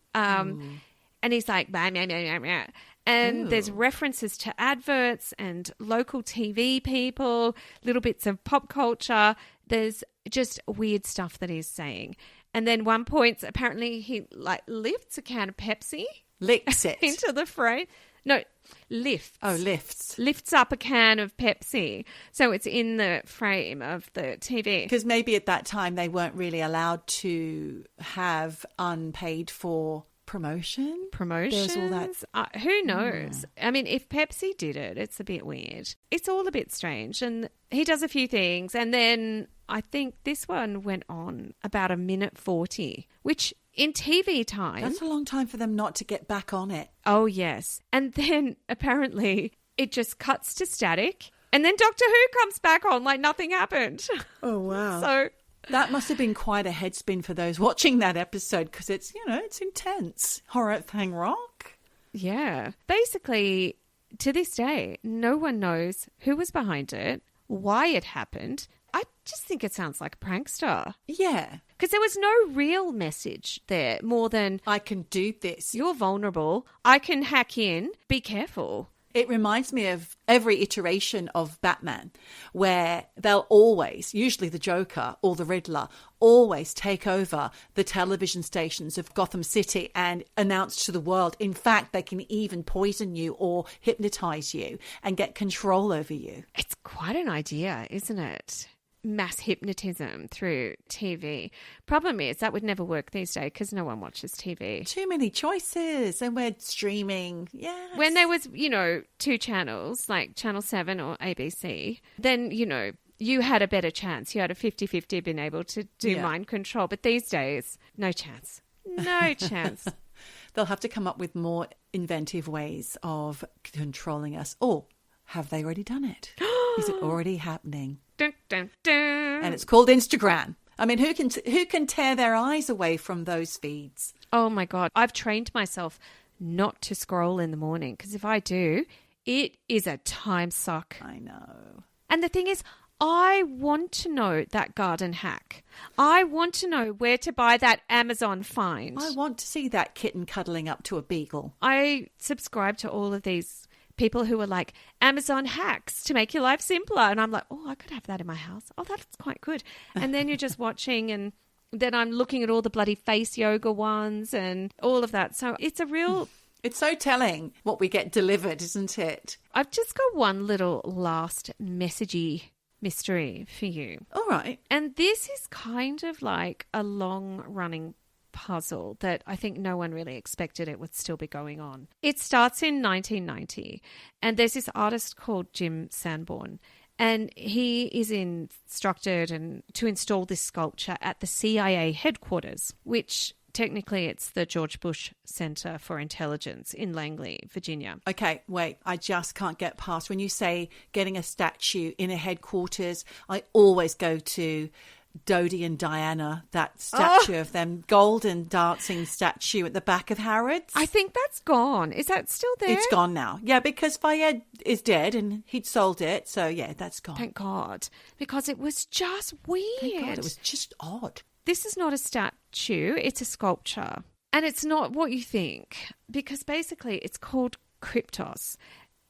And he's like, bah, bah, bah, bah, bah. And there's references to adverts and local TV people, little bits of pop culture. There's just weird stuff that he's saying. And then one point, apparently he like lifts a can of Pepsi. Licks it. Into the frame. No, lifts. Oh, lifts. Lifts up a can of Pepsi. So it's in the frame of the TV. Because maybe at that time they weren't really allowed to have unpaid for... Promotion? There's all that. Who knows? I mean, if Pepsi did it, it's a bit weird. It's all a bit strange. And he does a few things. And then I think this one went on about 1:40, which in TV time... That's a long time for them not to get back on it. Oh, yes. And then apparently it just cuts to static. And then Doctor Who comes back on like nothing happened. Oh, wow. So... That must have been quite a head spin for those watching that episode because it's, it's intense. Horror at Fang Rock. Yeah. Basically, to this day, no one knows who was behind it, why it happened. I just think it sounds like a prankster. Yeah. Because there was no real message there more than... I can do this. You're vulnerable. I can hack in. Be careful. It reminds me of every iteration of Batman where they'll always, usually the Joker or the Riddler, always take over the television stations of Gotham City and announce to the world. In fact, they can even poison you or hypnotize you and get control over you. It's quite an idea, isn't it? Mass hypnotism through TV. Problem is that would never work these days because no one watches TV. Too many choices and we're streaming. Yeah. When there was, 2 channels like Channel 7 or ABC, then, you had a better chance. You had a 50-50 being able to do mind control. But these days, no chance. No chance. They'll have to come up with more inventive ways of controlling us. Or have they already done it? Is it already happening? Dun, dun, dun. And it's called Instagram. I mean, who can tear their eyes away from those feeds? Oh, my God. I've trained myself not to scroll in the morning because if I do, It is a time suck. I know. And the thing is, I want to know that garden hack. I want to know where to buy that Amazon find. I want to see that kitten cuddling up to a beagle. I subscribe to all of these people who are like, Amazon hacks to make your life simpler. And I'm like, oh, I could have that in my house. Oh, that's quite good. And then you're just watching, and then I'm looking at all the bloody face yoga ones and all of that. So it's a real... It's so telling what we get delivered, isn't it? I've just got one little last messagey mystery for you. All right. And this is kind of like a long-running puzzle that I think no one really expected it would still be going on. It starts in 1990, and there's this artist called Jim Sanborn, and he is instructed to install this sculpture at the CIA headquarters, which technically it's the George Bush Center for Intelligence in Langley, Virginia. Okay, wait, I just can't get past. When you say getting a statue in a headquarters, I always go to Dodie and Diana, that statue of them, golden dancing statue at the back of Harrods. I think that's gone. Is that still there? It's gone now. Yeah, because Fayed is dead and he'd sold it. So, yeah, that's gone. Thank God. Because it was just weird. Thank God, it was just odd. This is not a statue, it's a sculpture. And it's not what you think, because basically it's called Kryptos,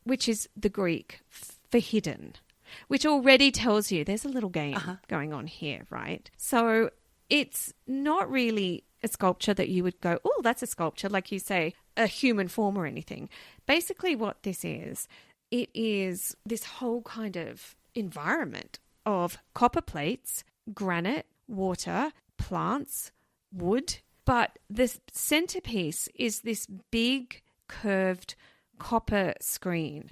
which is the Greek for hidden, which already tells you there's a little game going on here, right? So it's not really a sculpture that you would go, oh, that's a sculpture, like you say, a human form or anything. Basically what this is, it is this whole kind of environment of copper plates, granite, water, plants, wood. But the centerpiece is this big curved copper screen.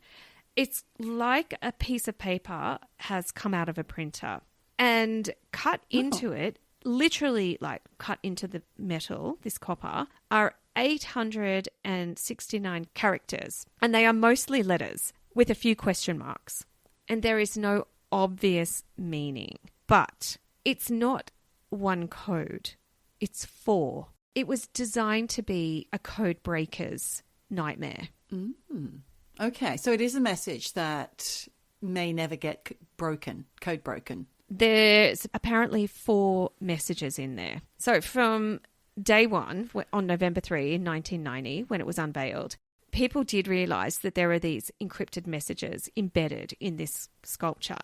It's like a piece of paper has come out of a printer and cut into it, literally like cut into the metal, this copper, are 869 characters. And they are mostly letters with a few question marks. And there is no obvious meaning. But it's not one code. It's 4. It was designed to be a code breaker's nightmare. Okay, so it is a message that may never get code broken. There's apparently 4 messages in there. So from day one, on November 3 in 1990, when it was unveiled, people did realise that there are these encrypted messages embedded in this sculpture.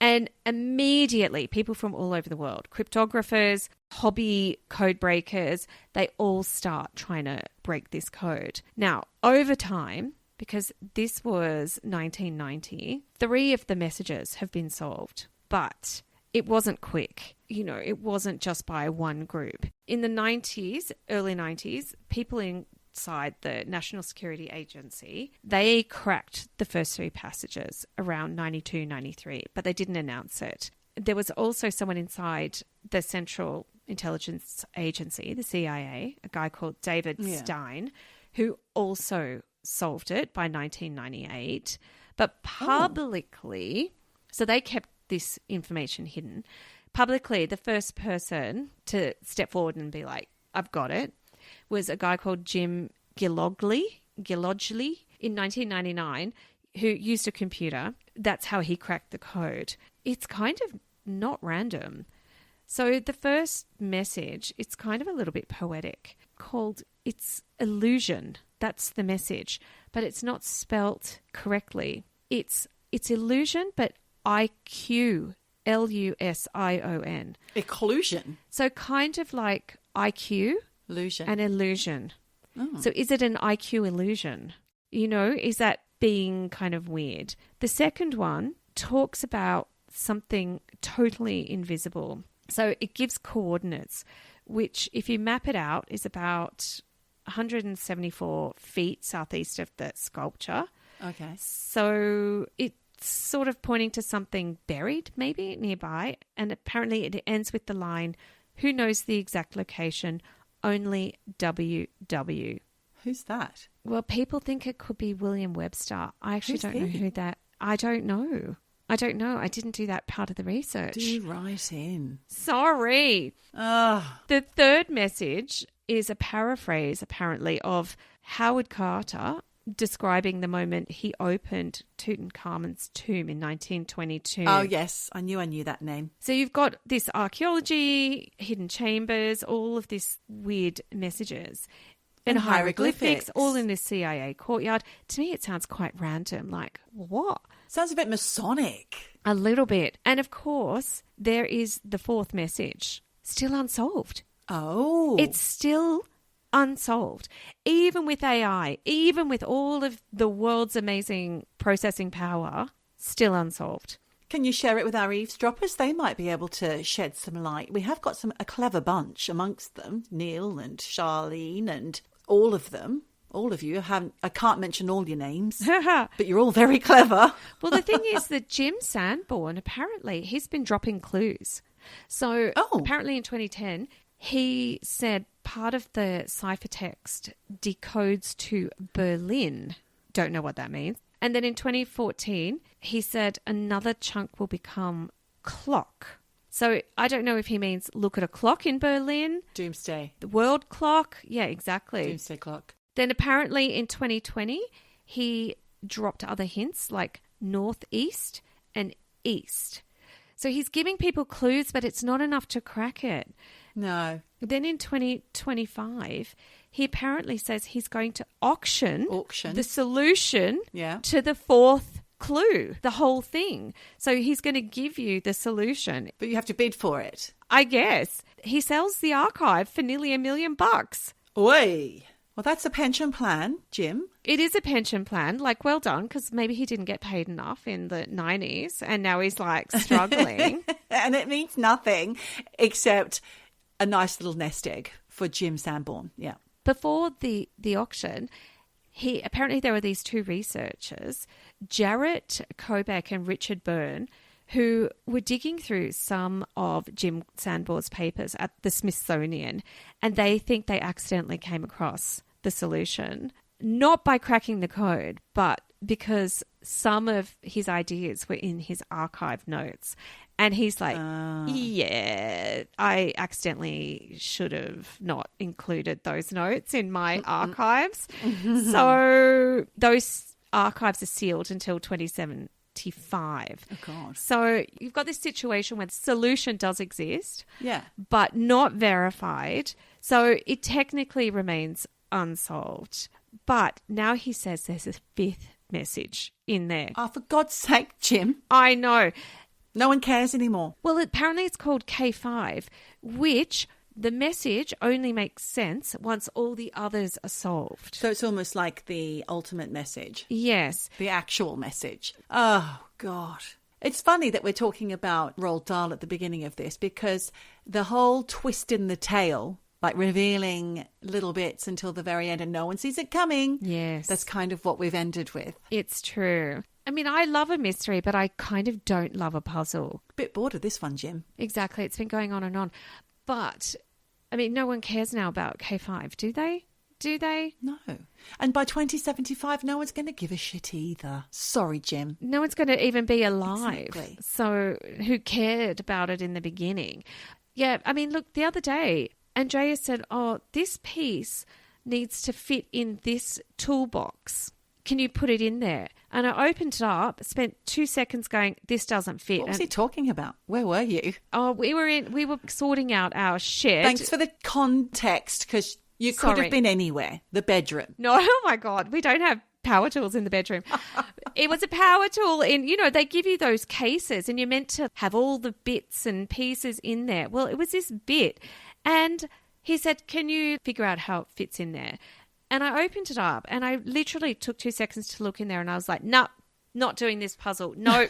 And immediately, people from all over the world, cryptographers, hobby code breakers, they all start trying to break this code. Now, over time, because this was 1990, 3 of the messages have been solved. But it wasn't quick. You know, it wasn't just by one group. In the 90s, early 90s, people inside the National Security Agency, they cracked the first 3 passages around 92, 93, but they didn't announce it. There was also someone inside the Central Intelligence Agency, the CIA, a guy called David Stein, who also solved it by 1998. But publicly, so they kept this information hidden. Publicly, the first person to step forward and be like, I've got it, was a guy called Jim Gilogly in 1999, who used a computer. That's how he cracked the code. It's kind of not random. So the first message, it's kind of a little bit poetic, called It's Illusion. That's the message, but it's not spelt correctly. It's illusion, but IQ, Lusion. Occlusion. So kind of like IQ Illusion. and illusion. So is it an IQ illusion? You know, is that being kind of weird? The second one talks about something totally invisible. So it gives coordinates, which if you map it out is about 174 feet southeast of the sculpture. Okay. So it's sort of pointing to something buried maybe nearby. And apparently it ends with the line, who knows the exact location? Only WW. Who's that? Well, people think it could be William Webster. I actually don't know who that... I don't know. I didn't do that part of the research. Do write in. Sorry. The third message is a paraphrase, apparently, of Howard Carter describing the moment he opened Tutankhamun's tomb in 1922. Oh, yes. I knew that name. So you've got this archaeology, hidden chambers, all of this weird messages. And hieroglyphics, all in this CIA courtyard. To me, it sounds quite random. Like, what? Sounds a bit Masonic. A little bit. And of course, there is the fourth message, still unsolved. Oh. It's still unsolved. Even with AI, even with all of the world's amazing processing power, still unsolved. Can you share it with our eavesdroppers? They might be able to shed some light. We have got a clever bunch amongst them, Neil and Charlene and all of them. All of you. I can't mention all your names, but you're all very clever. Well, the thing is that Jim Sanborn, apparently, he's been dropping clues. So apparently in 2010, he said part of the ciphertext decodes to Berlin. Don't know what that means. And then in 2014, he said another chunk will become clock. So I don't know if he means look at a clock in Berlin. Doomsday. The world clock. Yeah, exactly. Doomsday clock. Then apparently in 2020, he dropped other hints like northeast and east. So he's giving people clues, but it's not enough to crack it. No. Then in 2025, he apparently says he's going to auction the solution to the fourth clue, the whole thing. So he's going to give you the solution. But you have to bid for it. I guess. He sells the archive for nearly $1 million. Oi. Well, that's a pension plan, Jim. It is a pension plan. Like, well done, because maybe he didn't get paid enough in the 90s and now he's like struggling. And it means nothing except a nice little nest egg for Jim Sanborn. Yeah. Before the auction, apparently there were these two researchers, Jarrett Kobeck and Richard Byrne, who were digging through some of Jim Sanborn's papers at the Smithsonian, and they think they accidentally came across the solution, not by cracking the code, but because some of his ideas were in his archive notes. And he's like, yeah, I accidentally should have not included those notes in my archives. So those archives are sealed until 2075. Oh, God. So you've got this situation where the solution does exist, but not verified. So it technically remains unsolved. But now he says there's a fifth message in there. Oh, for God's sake, Jim. I know. No one cares anymore. Well, apparently it's called K5, which the message only makes sense once all the others are solved. So it's almost like the ultimate message. Yes. The actual message. Oh, God. It's funny that we're talking about Roald Dahl at the beginning of this, because the whole twist in the tail, like revealing little bits until the very end and no one sees it coming. Yes. That's kind of what we've ended with. It's true. I mean, I love a mystery, but I kind of don't love a puzzle. Bit bored of this one, Jim. Exactly. It's been going on and on. But, I mean, no one cares now about K5, do they? Do they? No. And by 2075, no one's going to give a shit either. Sorry, Jim. No one's going to even be alive. Exactly. So who cared about it in the beginning? Yeah, I mean, look, the other day, Andrea said, oh, this piece needs to fit in this toolbox. Can you put it in there? And I opened it up, spent 2 seconds going, this doesn't fit. What was he talking about? Where were you? Oh, we were sorting out our shed. Thanks for the context, because you could have been anywhere. The bedroom. No, oh my God, we don't have power tools in the bedroom. It was a power tool in, they give you those cases and you're meant to have all the bits and pieces in there. Well, it was this bit. And he said, can you figure out how it fits in there? And I opened it up and I literally took 2 seconds to look in there and I was like, no, not doing this puzzle. No.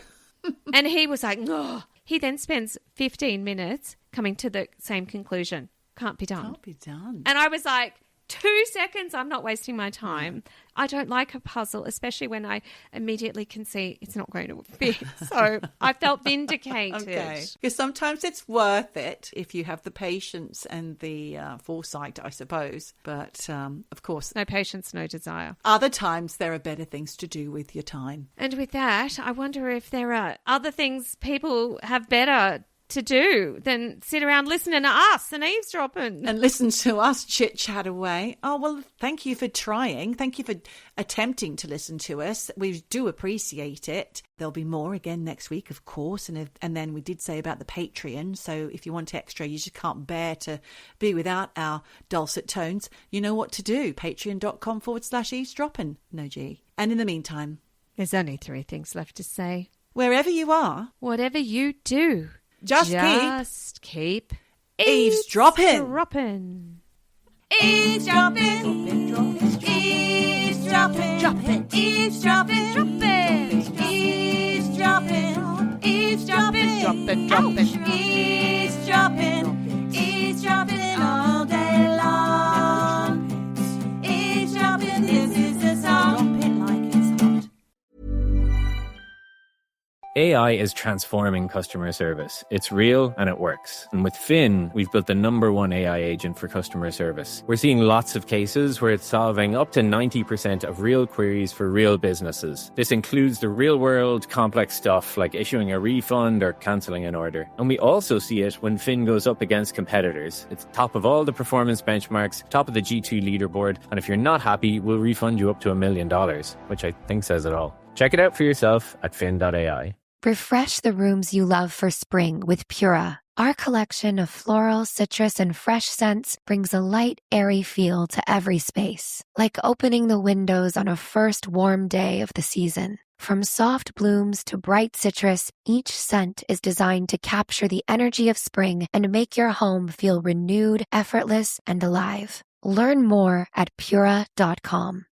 And he was like, no. He then spends 15 minutes coming to the same conclusion. Can't be done. Can't be done. And I was like, 2 seconds, I'm not wasting my time. I don't like a puzzle, especially when I immediately can see it's not going to fit. So I felt vindicated. Okay. Because sometimes it's worth it if you have the patience and the foresight, I suppose. But, of course, no patience, no desire. Other times there are better things to do with your time. And with that, I wonder if there are other things people have better to do than sit around listening to us and eavesdropping. And listen to us chit-chat away. Oh, well, thank you for trying. Thank you for attempting to listen to us. We do appreciate it. There'll be more again next week, of course. And then we did say about the Patreon. So if you want extra, you just can't bear to be without our dulcet tones, you know what to do. Patreon.com/eavesdroppin. No G. And in the meantime, there's only 3 things left to say. Wherever you are, whatever you do, Just keep eavesdropping. Eavesdropping. Eavesdropping. Eavesdropping. Dropping. Eavesdropping. Dropping. Eavesdropping. Eavesdropping. Dropping. Dropping. Eavesdropping. Eavesdropping all day long. Eavesdropping. This is the song. Drop it like it's hot. AI is transforming customer service. It's real and it works. And with Finn, we've built the #1 AI agent for customer service. We're seeing lots of cases where it's solving up to 90% of real queries for real businesses. This includes the real-world complex stuff like issuing a refund or cancelling an order. And we also see it when Finn goes up against competitors. It's top of all the performance benchmarks, top of the G2 leaderboard, and if you're not happy, we'll refund you up to $1 million, which I think says it all. Check it out for yourself at fin.ai. Refresh the rooms you love for spring with Pura. Our collection of floral, citrus, and fresh scents brings a light, airy feel to every space, like opening the windows on a first warm day of the season. From soft blooms to bright citrus, each scent is designed to capture the energy of spring and make your home feel renewed, effortless, and alive. Learn more at Pura.com.